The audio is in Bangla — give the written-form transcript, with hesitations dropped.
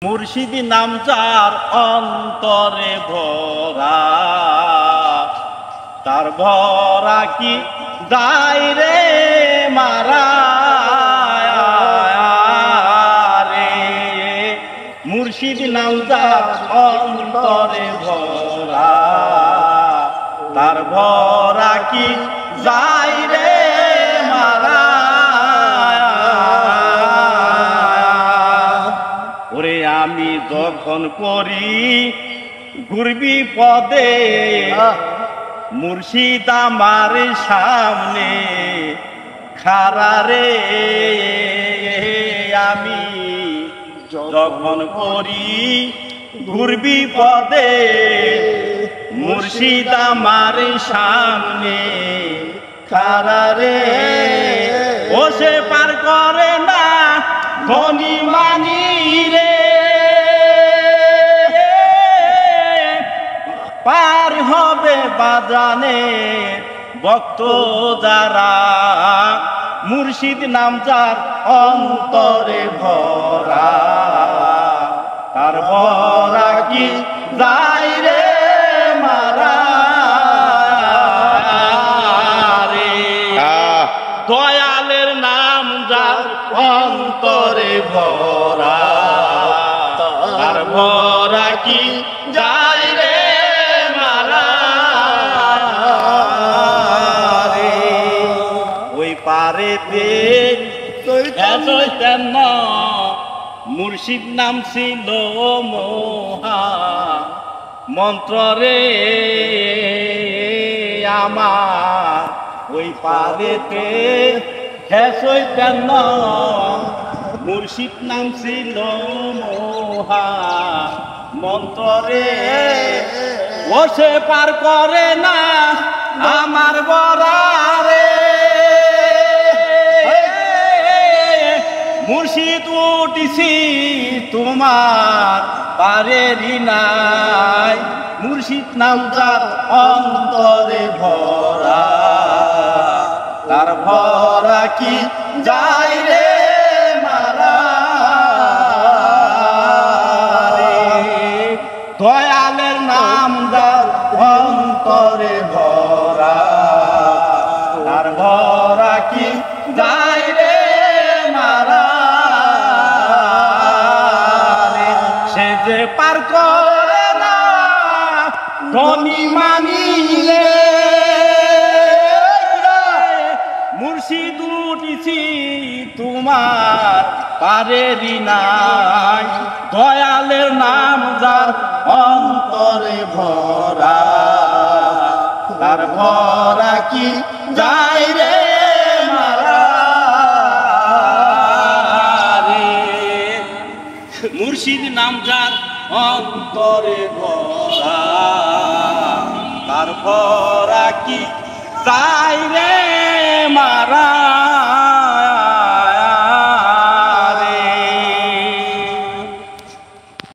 মুর্শিদি নাম যার অন্তরে ভরা, তার ভরা কি যায় রে মারা রে। মুর্শিদি নাম যার অন্তরে ভরা, তার ভরা কি যায় রে মারা। ওরে আমি যখন পড়ি ঘুরবি পদে, মুর্শিদ আমার সামনে খাড়া রে। আমি যখন পড়ি ঘুরবি পদে, মুর্শিদ আমার সামনে খাড়া রে। ও সে পার করে না ধনী মানি রে, পার হবে বাজানে ভক্ত যারা। মুর্শিদ নাম যার অন্তরে ভরা, তার ভরা কি যায় রে মারা রে। দয়ালের নাম যার অন্তরে ভরা, তার ভরা কি যায় রে মারা রে। ওই পারেতে চৈতন্য মুর্শিদ নাম ছিল মহা মন্ত্র রে আমার। ওই পারেতে চৈতন্য মুর্শিদ নাম ছিল মহা মন্ত্র রে। ও সে পার করে না আমার বরা রে। মুর্শিদ উঠিছি তোমার পারেরই নাই, মুর্শিদ নাম যার অন্তরে ভরা, তার ভরা কি যায় রে মারা রে। দয়ালের নাম যার অন্তরে ভরা, তার ভরা কি যায় রে মারা রে। সে যে পার করে না ধনী মানিলে, মুর্শিদ উঠিছি তোমার পারেরই নাই। দয়ালের নাম যার অন্তরে ভরা, তার ভরা কি যায় রে মারা রে। মুর্শিদ নাম যার অন্তরে ভরা, তার ভরা কি যায় রে